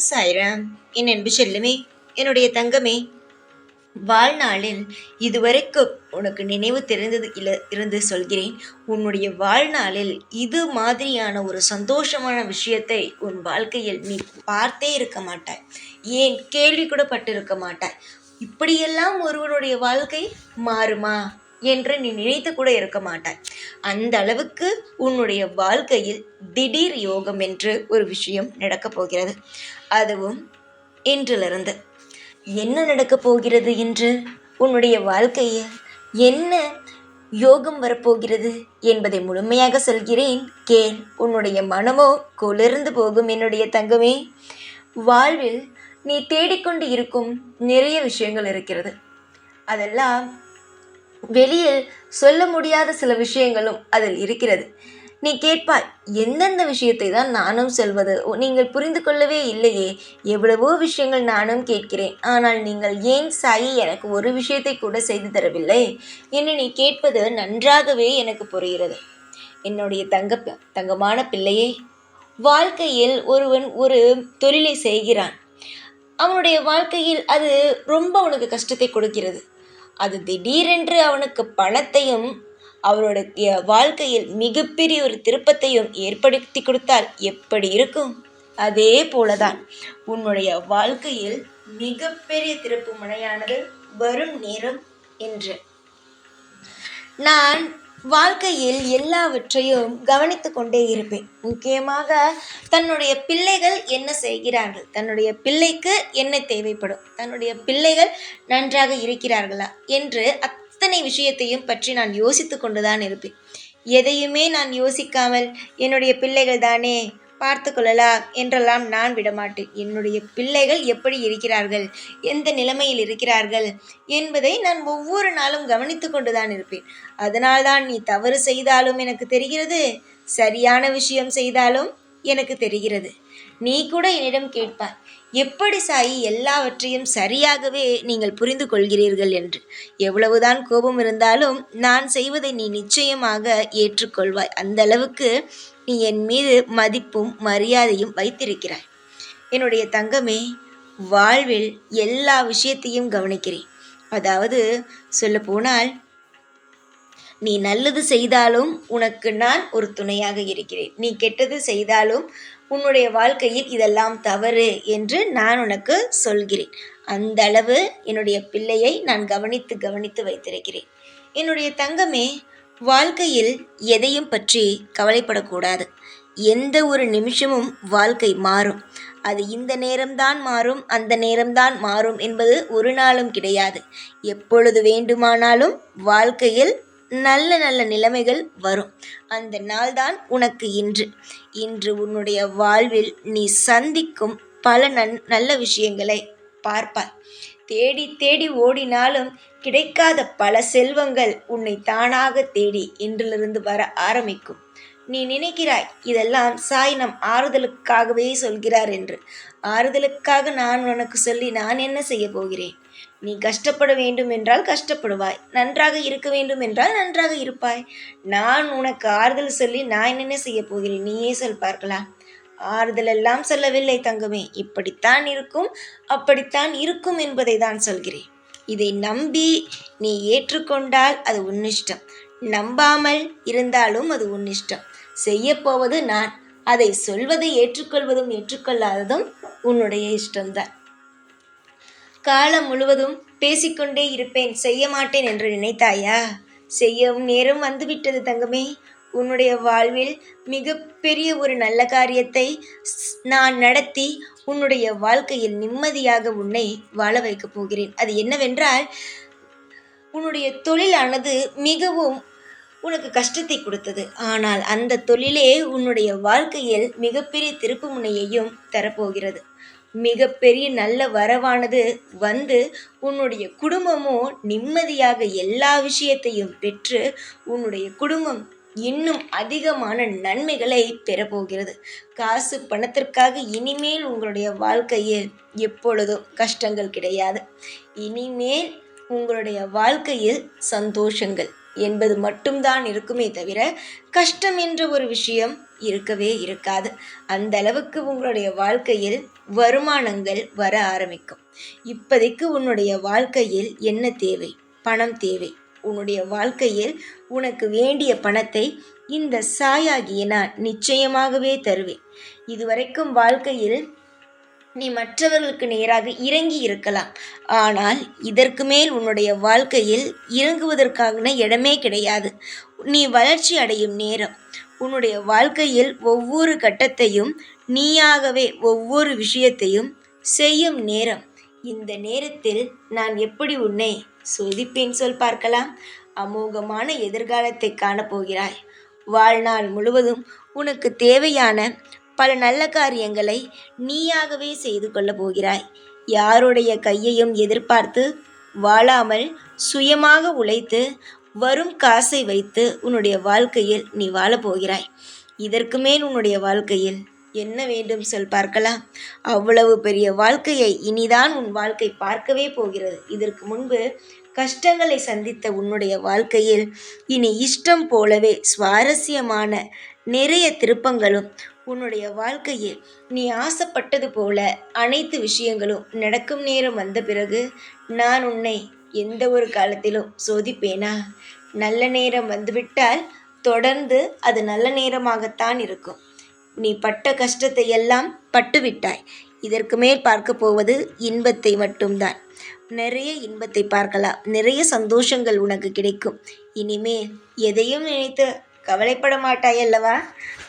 சாய்ராம். என் அன்பு செல்லுமே, என்னுடைய தங்கமே, வாழ்நாளில் இதுவரைக்கும் உனக்கு நினைவு தெரிந்தது இருந்து சொல்கிறேன். உன்னுடைய வாழ்நாளில் இது மாதிரியான ஒரு சந்தோஷமான விஷயத்தை உன் வாழ்க்கையில் நீ பார்த்தே இருக்க மாட்டாய். ஏன் கேள்வி கூட பட்டிருக்க மாட்டாய். இப்படியெல்லாம் ஒருவனுடைய வாழ்க்கை மாறுமா என்று நீ நினைத்து கூட இருக்க மாட்டாய். அந்த அளவுக்கு உன்னுடைய வாழ்க்கையில் திடீர் யோகம் என்று ஒரு விஷயம் நடக்கப் போகிறது. அதுவும் இன்றிலிருந்து. என்ன நடக்கப் போகிறது என்று, உன்னுடைய வாழ்க்கையில் என்ன யோகம் வரப்போகிறது என்பதை முழுமையாக சொல்கிறேன், கேள். உன்னுடைய மனமோ குளிர்ந்து போகும் என்னுடைய தங்கமே. வாழ்வில் நீ தேடிக்கொண்டு இருக்கும் நிறைய விஷயங்கள் இருக்கிறது. அதெல்லாம் வெளியில் சொல்ல முடியாத சில விஷயங்களும் அதில் இருக்கிறது. நீ கேட்பாய், எந்தெந்த விஷயத்தை தான் நானும் சொல்வது, நீங்கள் புரிந்து கொள்ளவே இல்லையே, எவ்வளவோ விஷயங்கள் நானும் கேட்கிறேன், ஆனால் நீங்கள் ஏன் சாயி எனக்கு ஒரு விஷயத்தை கூட செய்து தரவில்லை என்று நீ கேட்பது நன்றாகவே எனக்கு புரிகிறது. என்னுடைய தங்கமான பிள்ளையே, வாழ்க்கையில் ஒருவன் ஒரு தொழிலை செய்கிறான். அவனுடைய வாழ்க்கையில் அது ரொம்ப அவனுக்கு கஷ்டத்தை கொடுக்கிறது. அது திடீரென்று அவனுக்கு பணத்தையும் அவருடைய வாழ்க்கையில் மிகப்பெரிய ஒரு திருப்பத்தையும் ஏற்படுத்தி கொடுத்தால் எப்படி இருக்கும்? அதே போலதான் உன்னுடைய வாழ்க்கையில் மிகப்பெரிய திருப்பு முனையானது வரும் நேரம் என்று. நான் வாழ்க்கையில் எல்லாவற்றையும் கவனித்து கொண்டே இருப்பேன். முக்கியமாக தன்னுடைய பிள்ளைகள் என்ன செய்கிறார்கள், தன்னுடைய பிள்ளைக்கு என்ன தேவைப்படும், தன்னுடைய பிள்ளைகள் நன்றாக இருக்கிறார்களா என்று அத்தனை விஷயத்தையும் பற்றி நான் யோசித்து கொண்டுதான் இருப்பேன். எதையுமே நான் யோசிக்காமல் என்னுடைய பிள்ளைகள் தானே பார்த்து கொள்ளலாம் என்றெல்லாம் நான் விடமாட்டேன். என்னுடைய பிள்ளைகள் எப்படி இருக்கிறார்கள், எந்த நிலைமையில் இருக்கிறார்கள் என்பதை நான் ஒவ்வொரு நாளும் கவனித்து கொண்டுதான் இருப்பேன். அதனால்தான் நீ தவறு செய்தாலும் எனக்கு தெரிகிறது, சரியான விஷயம் செய்தாலும் எனக்கு தெரிகிறது. நீ கூட என்னிடம் கேட்பாய், எப்படி சாயி எல்லாவற்றையும் சரியாகவே நீங்கள் புரிந்து கொள்கிறீர்கள் என்று. எவ்வளவுதான் கோபம் இருந்தாலும் நான் செய்வதை நீ நிச்சயமாக ஏற்றுக்கொள்வாய். அந்த அளவுக்கு நீ என் மீது மதிப்பும் மரியாதையும் வைத்திருக்கிறாய். என்னுடைய தங்கமே, வாழ்வில் எல்லா விஷயத்தையும் கவனிக்கிறேன். அதாவது சொல்ல போனால், நீ நல்லது செய்தாலும் உனக்கு நான் ஒரு துணையாக இருக்கிறேன். நீ கெட்டது செய்தாலும் உன்னுடைய வாழ்க்கையில் இதெல்லாம் தவறு என்று நான் உனக்கு சொல்கிறேன். அந்த அளவு என்னுடைய பிள்ளையை நான் கவனித்து கவனித்து வைத்திருக்கிறேன். என்னுடைய தங்கமே, வாழ்க்கையில் எதையும் பற்றி கவலைப்படக்கூடாது. எந்த ஒரு நிமிஷமும் வாழ்க்கை மாறும். அது இந்த நேரம்தான் மாறும், அந்த நேரம்தான் மாறும் என்பது ஒரு நாளும் கிடையாது. எப்பொழுது வேண்டுமானாலும் வாழ்க்கையில் நல்ல நல்ல நிலைமைகள் வரும். அந்த நாள்தான் உனக்கு இன்று. இன்று உன்னுடைய வாழ்வில் நீ சந்திக்கும் பல நல்ல விஷயங்களை பார்ப்பாய். தேடி தேடி ஓடினாலும் கிடைக்காத பல செல்வங்கள் உன்னை தானாக தேடி இன்றிலிருந்து வர ஆரம்பிக்கும். நீ நினைக்கிறாய், இதெல்லாம் சாய் நம் ஆறுதலுக்காகவே சொல்கிறார் என்று. ஆறுதலுக்காக நான் உனக்கு சொல்லி நான் என்ன செய்ய போகிறேன்? நீ கஷ்டப்பட வேண்டும் என்றால் கஷ்டப்படுவாய், நன்றாக இருக்க வேண்டும் என்றால் நன்றாக இருப்பாய். நான் உனக்கு ஆறுதல் சொல்லி நான் என்ன செய்ய போகிறேன்? நீயே சொல் பார்க்கலாம். ஆறுதல் எல்லாம் சொல்லவில்லை தங்கமே. இப்படித்தான் இருக்கும், அப்படித்தான் இருக்கும் என்பதை தான் சொல்கிறேன். இதை நம்பி நீ ஏற்றுக்கொண்டால் அது உன்னிஷ்டம், நம்பாமல் இருந்தாலும் அது உன்னிஷ்டம். செய்யப்போவது நான். அதை சொல்வதை ஏற்றுக்கொள்வதும் ஏற்றுக்கொள்ளாததும் உன்னுடைய இஷ்டம்தான். காலம் முழுவதும் பேசிக்கொண்டே இருப்பேன், செய்ய மாட்டேன் என்று நினைத்தாயா? செய்யவும் நேரம் வந்துவிட்டது தங்கமே. உன்னுடைய வாழ்வில் மிகப்பெரிய ஒரு நல்ல காரியத்தை நான் நடத்தி உன்னுடைய வாழ்க்கையில் நிம்மதியாக உன்னை வாழ வைக்கப் போகிறேன். அது என்னவென்றால், உன்னுடைய தொழிலானது மிகவும் உனக்கு கஷ்டத்தை கொடுத்தது. ஆனால் அந்த தொழிலே உன்னுடைய வாழ்க்கையில் மிகப்பெரிய திருப்பு முனையையும் தரப்போகிறது. மிகப்பெரிய நல்ல வரவானது வந்து உன்னுடைய குடும்பமோ நிம்மதியாக எல்லா விஷயத்தையும் பெற்று உன்னுடைய குடும்பம் இன்னும் அதிகமான நன்மைகளை பெறப்போகிறது. காசு பணத்திற்காக இனிமேல் உங்களுடைய வாழ்க்கையில் எப்பொழுதும் கஷ்டங்கள் கிடையாது. இனிமேல் உங்களுடைய வாழ்க்கையில் சந்தோஷங்கள் என்பது மட்டும்தான் இருக்குமே தவிர கஷ்டம் என்ற ஒரு விஷயம் இருக்கவே இருக்காது. அந்த அளவுக்கு உங்களுடைய வாழ்க்கையில் வருமானங்கள் வர ஆரம்பிக்கும். இப்போதைக்கு உன்னுடைய வாழ்க்கையில் என்ன தேவை? பணம் தேவை. உன்னுடைய வாழ்க்கையில் உனக்கு வேண்டிய பணத்தை இந்த சாயாகிய நான் நிச்சயமாகவே தருவேன். இதுவரைக்கும் வாழ்க்கையில் நீ மற்றவர்களுக்கு நேராக இறங்கி இருக்கலாம். ஆனால் இதற்கு மேல் உன்னுடைய வாழ்க்கையில் இறங்குவதற்கான இடமே கிடையாது. நீ வளர்ச்சி அடையும் நேரம். உன்னுடைய வாழ்க்கையில் ஒவ்வொரு கட்டத்தையும் நீயாகவே ஒவ்வொரு விஷயத்தையும் செய்யும் நேரம். இந்த நேரத்தில் நான் எப்படி உன்னை சோதிப்பேன் சொல் பார்க்கலாம். அமோகமான எதிர்காலத்தை காணப்போகிறாய். வாழ்நாள் முழுவதும் உனக்கு தேவையான பல நல்ல காரியங்களை நீயாகவே செய்து கொள்ளப் போகிறாய். யாருடைய கையையும் எதிர்பார்த்து வாழாமல் சுயமாக உழைத்து வரும் காசை வைத்து உன்னுடைய வாழ்க்கையில் நீ வாழப்போகிறாய். இதற்கு மேல் உன்னுடைய வாழ்க்கையில் என்ன வேண்டும் சொல் பார்க்கலாம். அவ்வளவு பெரிய வாழ்க்கையை இனிதான் உன் வாழ்க்கை பார்க்கவே போகிறது. இதற்கு முன்பு கஷ்டங்களை சந்தித்த உன்னுடைய வாழ்க்கையில் இனி இஷ்டம் போலவே சுவாரஸ்யமான நிறைய திருப்பங்களும் உன்னுடைய வாழ்க்கையில் நீ ஆசைப்பட்டது போல அனைத்து விஷயங்களும் நடக்கும் நேரம் வந்த பிறகு நான் உன்னை எந்த ஒரு காலத்திலும் சோதிப்பேனா? நல்ல நேரம் வந்துவிட்டால் தொடர்ந்து அது நல்ல நேரமாகத்தான் இருக்கும். நீ பட்ட கஷ்டத்தை எல்லாம் பட்டுவிட்டாய். இதற்கு மேல் பார்க்க போவது இன்பத்தை மட்டும்தான். நிறைய இன்பத்தை பார்க்கலாம். நிறைய சந்தோஷங்கள் உனக்கு கிடைக்கும். இனிமேல் எதையும் நினைத்து கவலைப்பட மாட்டாய் அல்லவா?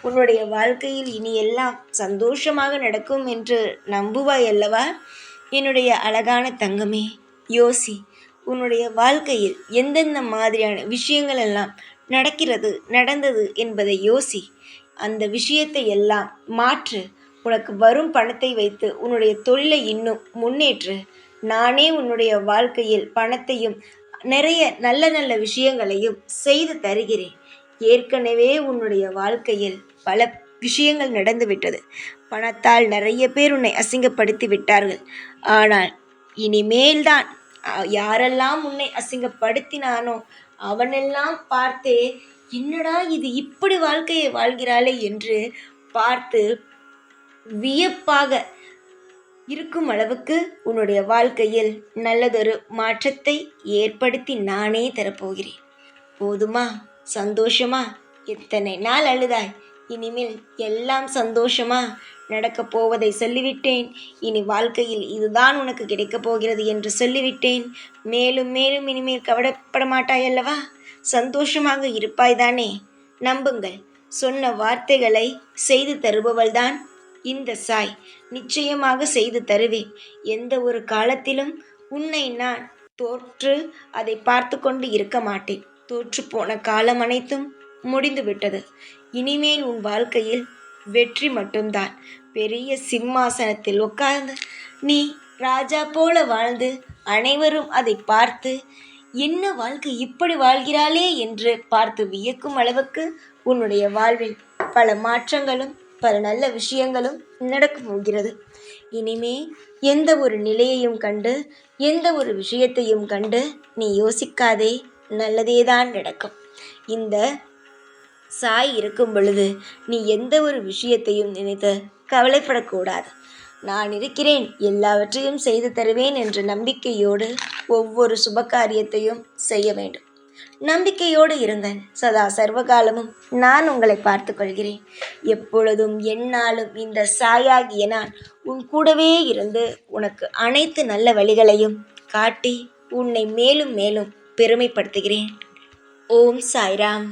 உன்னுடைய வாழ்க்கையில் இனி எல்லாம் சந்தோஷமாக நடக்கும் என்று நம்புவாய் அல்லவா? என்னுடைய அழகான தங்கமே, யோசி. உன்னுடைய வாழ்க்கையில் எந்தெந்த மாதிரியான விஷயங்கள் எல்லாம் நடந்தது என்பதை யோசி. அந்த விஷயத்தை எல்லாம் மாற்று. உனக்கு வரும் பணத்தை வைத்து உன்னுடைய தொழிலை இன்னும் முன்னேற்று. நானே உன்னுடைய வாழ்க்கையில் பணத்தையும் நிறைய நல்ல நல்ல விஷயங்களையும் செய்து தருகிறேன். ஏற்கனவே உன்னுடைய வாழ்க்கையில் பல விஷயங்கள் நடந்துவிட்டது. பணத்தால் நிறைய பேர் உன்னை அசிங்கப்படுத்தி விட்டார்கள். ஆனால் இனிமேல்தான் யாரெல்லாம் உன்னை அசிங்கப்படுத்தினானோ அவனெல்லாம் பார்த்தே, என்னடா இது இப்படி வாழ்க்கையை வாழ்கிறாளே என்று பார்த்து வியப்பாக இருக்கும் அளவுக்கு உன்னுடைய வாழ்க்கையில் நல்லதொரு மாற்றத்தை ஏற்படுத்தி நானே தரப்போகிறேன். போதுமா? சந்தோஷமா? எத்தனை நாள் அழுதாய்? இனிமேல் எல்லாம் சந்தோஷமா? நடக்கப் போவதை சொல்லிவிட்டேன். இனி வாழ்க்கையில் இதுதான் உனக்கு கிடைக்கப் போகிறது என்று சொல்லிவிட்டேன். மேலும் மேலும் இனிமேல் கவலைப்பட மாட்டாய் அல்லவா? சந்தோஷமாக இருப்பாய்தானே? நம்புங்கள், சொன்ன வார்த்தைகளை செய்து தருபவள்தான் இந்த சாய். நிச்சயமாக செய்து தருவேன். எந்த ஒரு காலத்திலும் உன்னை நான் தோற்று அதை பார்த்து கொண்டு இருக்க மாட்டேன். தோற்றுப்போன காலம் அனைத்தும் முடிந்துவிட்டது. இனிமேல் உன் வாழ்க்கையில் வெற்றி மட்டும்தான். பெரிய சிம்மாசனத்தில் உட்கார்ந்து நீ ராஜா போல வாழ்ந்து அனைவரும் அதை பார்த்து என்ன வாழ்க்கை இப்படி வாழ்கிறாளே என்று பார்த்து வியக்கும் அளவுக்கு உன்னுடைய வாழ்வில் பல மாற்றங்களும் பல நல்ல விஷயங்களும் நடக்கப் போகிறது. இனிமே எந்த ஒரு நிலையையும் கண்டு எந்த ஒரு விஷயத்தையும் கண்டு நீ யோசிக்காதே, நல்லதேதான் நடக்கும். இந்த சாய் இருக்கும் பொழுது நீ எந்த ஒரு விஷயத்தையும் நினைத்து கவலைப்படக்கூடாது. நான் இருக்கிறேன், எல்லாவற்றையும் செய்து தருவேன் என்ற நம்பிக்கையோடு ஒவ்வொரு சுப காரியத்தையும் செய்ய வேண்டும். நம்பிக்கையோடு இருங்கள். சதா சர்வகாலமும் நான் உங்களை பார்த்து கொள்கிறேன். எப்பொழுதும் எந்நாளும் இந்த சாயாகிய நான் உன் கூடவே இருந்து உனக்கு அனைத்து நல்ல வழிகளையும் காட்டி உன்னை மேலும் மேலும் பெருமைப்படுத்துகிறேன். ஓம் சாய்ராம்.